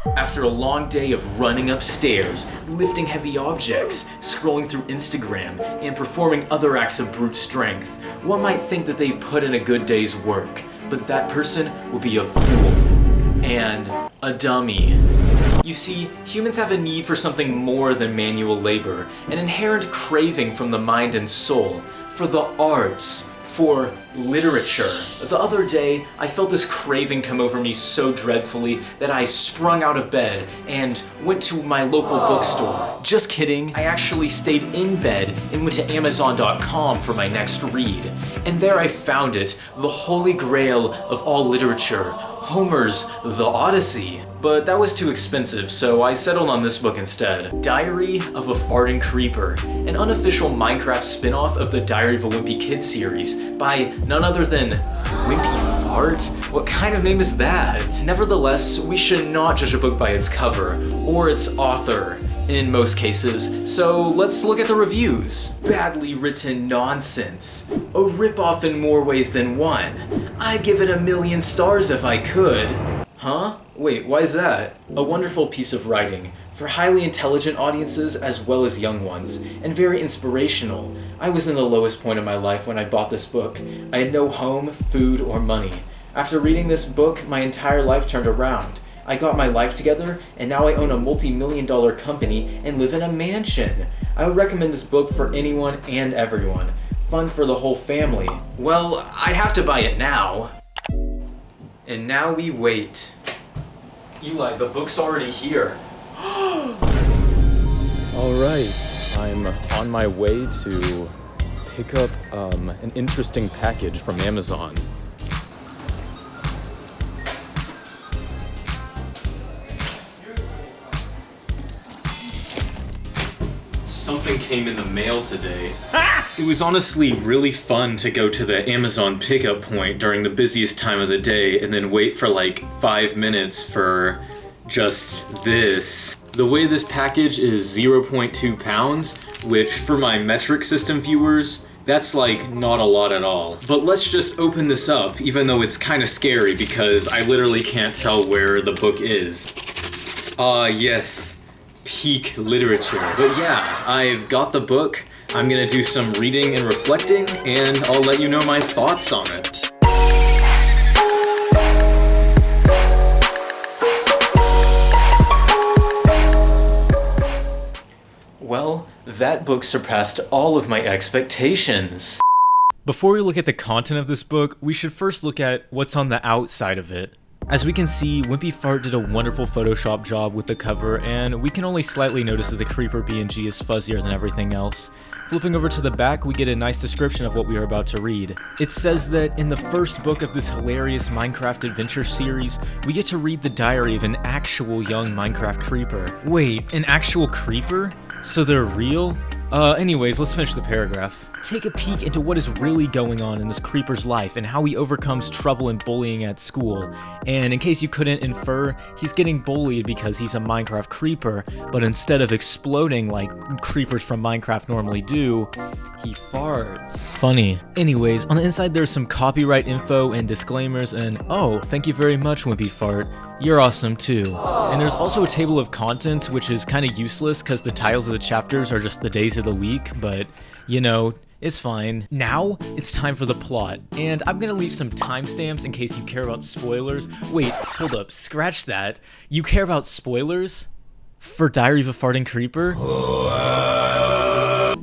After a long day of running upstairs, lifting heavy objects, scrolling through Instagram, and performing other acts of brute strength, one might think that they've put in a good day's work, but that person would be a fool and a dummy. You see, humans have a need for something more than manual labor, an inherent craving from the mind and soul, for the arts, for literature. The other day, I felt this craving come over me so dreadfully that I sprung out of bed and went to my local bookstore. Just kidding, I actually stayed in bed and went to Amazon.com for my next read. And there I found it, the holy grail of all literature, Homer's The Odyssey. But that was too expensive, so I settled on this book instead. Diary of a Farting Creeper, an unofficial Minecraft spin-off of the Diary of a Wimpy Kid series by none other than Wimpy Fart? What kind of name is that? Nevertheless, we should not judge a book by its cover, or its author, in most cases, so let's look at the reviews. Badly written nonsense. A ripoff in more ways than one. I'd give it 1,000,000 stars if I could. Huh? Wait, why is that? A wonderful piece of writing, for highly intelligent audiences as well as young ones, and very inspirational. I was in the lowest point of my life when I bought this book. I had no home, food, or money. After reading this book, my entire life turned around. I got my life together, and now I own a multi-million-dollar company and live in a mansion. I would recommend this book for anyone and everyone. Fun for the whole family. Well, I have to buy it now. And now we wait. Eli, the book's already here. Alright, I'm on my way to pick up an interesting package from Amazon. Something came in the mail today. It was honestly really fun to go to the Amazon pickup point during the busiest time of the day and then wait for like 5 minutes for just this. The way this package is 0.2 pounds, which for my metric system viewers, that's like not a lot at all. But let's just open this up, even though it's kind of scary because I literally can't tell where the book is. Yes. Peak literature. But yeah, I've got the book. I'm gonna do some reading and reflecting, and I'll let you know my thoughts on it. Well, that book surpassed all of my expectations. Before we look at the content of this book, we should first look at what's on the outside of it. As we can see, Wimpy Fart did a wonderful Photoshop job with the cover, and we can only slightly notice that the Creeper BNG is fuzzier than everything else. Flipping over to the back, we get a nice description of what we are about to read. It says that in the first book of this hilarious Minecraft adventure series, we get to read the diary of an actual young Minecraft Creeper. Wait, an actual Creeper? So they're real? Anyways, let's finish the paragraph. Take a peek into what is really going on in this creeper's life and how he overcomes trouble and bullying at school. And in case you couldn't infer, he's getting bullied because he's a Minecraft creeper, but instead of exploding like creepers from Minecraft normally do, he farts. Funny. Anyways, on the inside there's some copyright info and disclaimers, and oh, thank you very much, Wimpy Fart. You're awesome too. And there's also a table of contents, which is kind of useless because the titles of the chapters are just the days of the week, but you know, it's fine. Now, it's time for the plot, and I'm gonna leave some timestamps in case you care about spoilers. Wait, hold up, scratch that. You care about spoilers? For Diary of a Farting Creeper?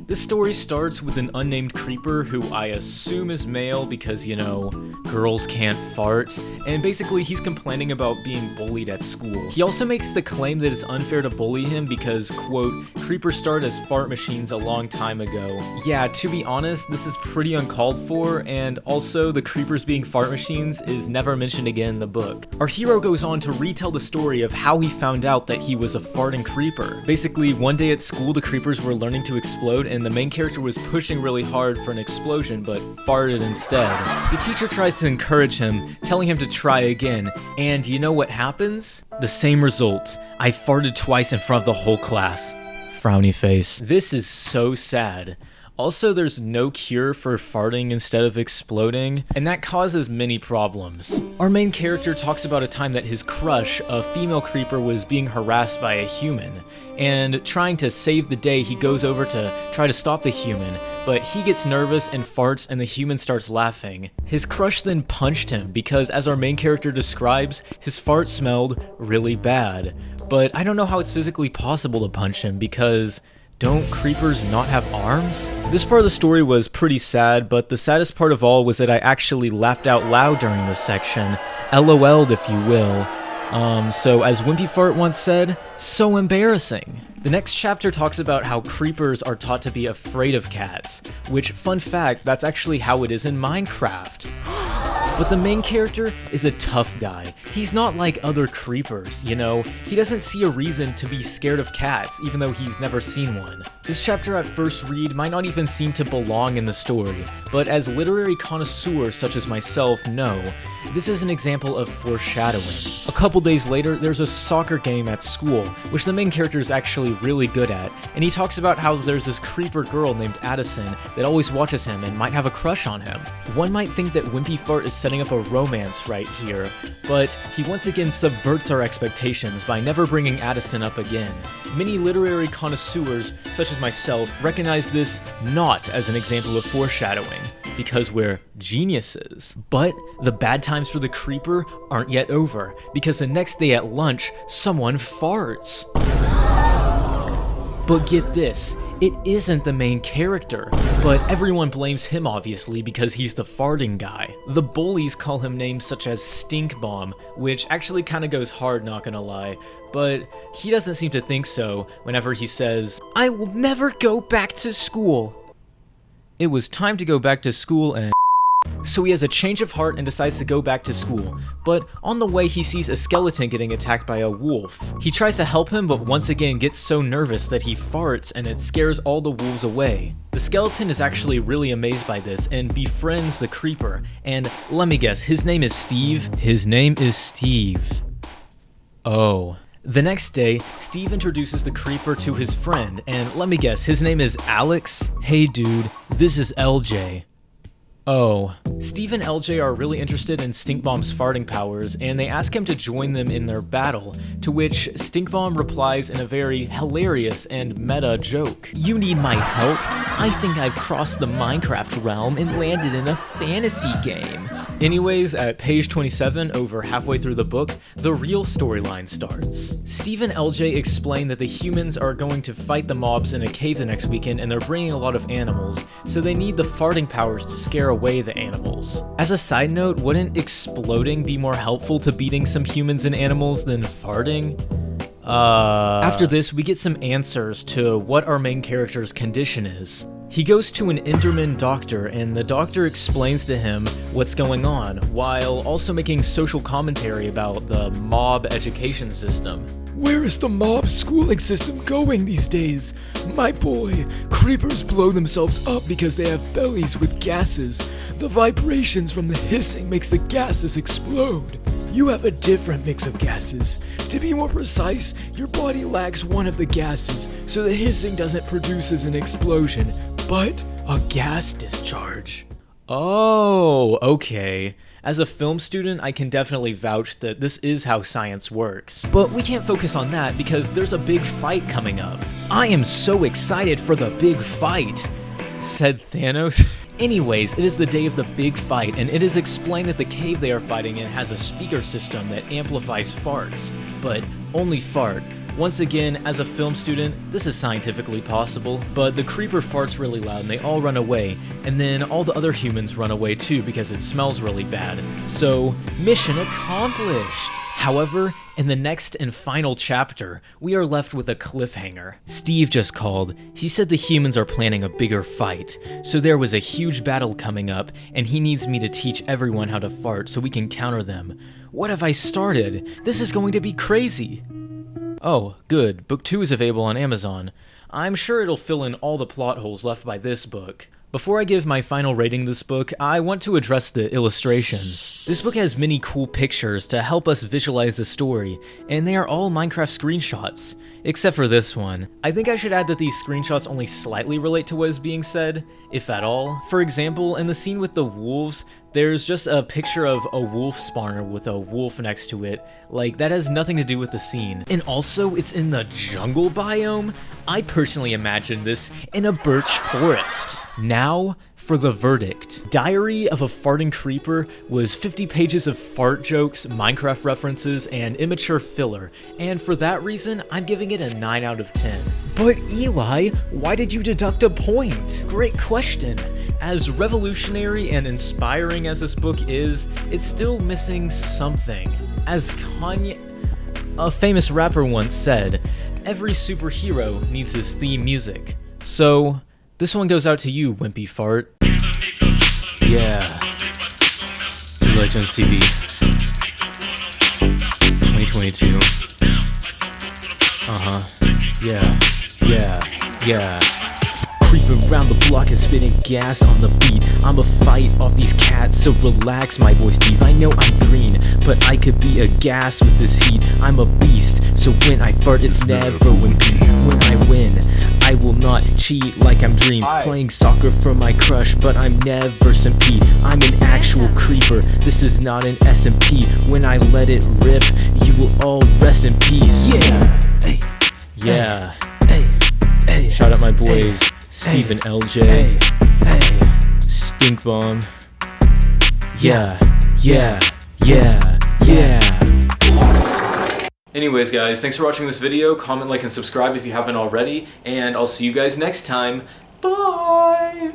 This story starts with an unnamed creeper who I assume is male because, you know, girls can't fart, and basically he's complaining about being bullied at school. He also makes the claim that it's unfair to bully him because, quote, creepers started as fart machines a long time ago. Yeah, to be honest, this is pretty uncalled for, and also the creepers being fart machines is never mentioned again in the book. Our hero goes on to retell the story of how he found out that he was a farting creeper. Basically, one day at school the creepers were learning to explode and the main character was pushing really hard for an explosion, but farted instead. The teacher tries to encourage him, telling him to try again, and you know what happens? The same result. I farted twice in front of the whole class. Frowny face. This is so sad. Also, there's no cure for farting instead of exploding, and that causes many problems. Our main character talks about a time that his crush, a female creeper, was being harassed by a human, and trying to save the day, he goes over to try to stop the human, but he gets nervous and farts and the human starts laughing. His crush then punched him because, as our main character describes, his fart smelled really bad. But I don't know how it's physically possible to punch him because don't creepers not have arms? This part of the story was pretty sad, but the saddest part of all was that I actually laughed out loud during this section. LOL'd, if you will. So as Wimpy Fart once said, so embarrassing. The next chapter talks about how creepers are taught to be afraid of cats, which, fun fact, that's actually how it is in Minecraft. But the main character is a tough guy. He's not like other creepers, you know? He doesn't see a reason to be scared of cats, even though he's never seen one. This chapter at first read might not even seem to belong in the story, but as literary connoisseurs such as myself know, this is an example of foreshadowing. A couple days later, there's a soccer game at school, which the main character is actually really good at, and he talks about how there's this creeper girl named Addison that always watches him and might have a crush on him. One might think that Wimpy Fart is setting up a romance right here, but he once again subverts our expectations by never bringing Addison up again. Many literary connoisseurs, such as myself, recognize this not as an example of foreshadowing, because we're geniuses. But the bad times for the creeper aren't yet over, because the next day at lunch, someone farts. But get this, it isn't the main character, but everyone blames him obviously because he's the farting guy. The bullies call him names such as Stink Bomb, which actually kinda goes hard, not gonna lie, but he doesn't seem to think so whenever he says, "I will never go back to school." It was time to go back to school and so he has a change of heart and decides to go back to school, but on the way he sees a skeleton getting attacked by a wolf. He tries to help him, but once again gets so nervous that he farts and it scares all the wolves away. The skeleton is actually really amazed by this and befriends the creeper, and let me guess, his name is Steve? His name is Steve. Oh. The next day, Steve introduces the creeper to his friend, and let me guess, his name is Alex? Hey dude, this is LJ. Oh. Steve and LJ are really interested in Stink Bomb's farting powers, and they ask him to join them in their battle, to which Stink Bomb replies in a very hilarious and meta joke. "You need my help? I think I've crossed the Minecraft realm and landed in a fantasy game." Anyways, at page 27, over halfway through the book, the real storyline starts. Steve and LJ explain that the humans are going to fight the mobs in a cave the next weekend and they're bringing a lot of animals, so they need the farting powers to scare away the animals. As a side note, wouldn't exploding be more helpful to beating some humans and animals than farting? After this, we get some answers to what our main character's condition is. He goes to an Enderman doctor, and the doctor explains to him what's going on, while also making social commentary about the mob education system. "Where is the mob schooling system going these days? My boy, creepers blow themselves up because they have bellies with gases. The vibrations from the hissing makes the gases explode. You have a different mix of gases. To be more precise, your body lacks one of the gases, so the hissing doesn't produce as an explosion, but a gas discharge." Oh, okay. As a film student, I can definitely vouch that this is how science works. But we can't focus on that because there's a big fight coming up. "I am so excited for the big fight," said Thanos. Anyways, it is the day of the big fight, and it is explained that the cave they are fighting in has a speaker system that amplifies farts, but only fart. Once again, as a film student, this is scientifically possible, but the creeper farts really loud and they all run away, and then all the other humans run away too because it smells really bad. So, mission accomplished! However, in the next and final chapter, we are left with a cliffhanger. Steve just called. He said the humans are planning a bigger fight, so there was a huge battle coming up, and he needs me to teach everyone how to fart so we can counter them. What have I started? This is going to be crazy! Oh, good. Book 2 is available on Amazon. I'm sure it'll fill in all the plot holes left by this book. Before I give my final rating this book, I want to address the illustrations. This book has many cool pictures to help us visualize the story, and they are all Minecraft screenshots, except for this one. I think I should add that these screenshots only slightly relate to what is being said, if at all. For example, in the scene with the wolves, there's just a picture of a wolf spawner with a wolf next to it. Like, that has nothing to do with the scene. And also, it's in the jungle biome? I personally imagine this in a birch forest. Now, for the verdict. Diary of a Farting Creeper was 50 pages of fart jokes, Minecraft references, and immature filler, and for that reason, I'm giving it a 9 out of 10. But Eli, why did you deduct a point? Great question. As revolutionary and inspiring as this book is, it's still missing something. As Kanye, a famous rapper, once said, every superhero needs his theme music. So, this one goes out to you, Wimpy Fart. Yeah. elijonestv. 2022. Yeah. Creeping around the block and spitting gas on the beat. I'ma fight off these cats, so relax, my boy Steve. I know I'm green, but I could be a gas with this heat. I'm a beast, so when I fart, it's never wimpy. When I win, I will not cheat like I'm Dream. Playing soccer for my crush, but I'm never Simpy. I'm an actual creeper, this is not an SMP. When I let it rip, you will all rest in peace. Yeah. Shout out my boys, Steve and LJ. Stink Bomb. Yeah. Anyways guys, thanks for watching this video. Comment, like, and subscribe if you haven't already, and I'll see you guys next time. Bye!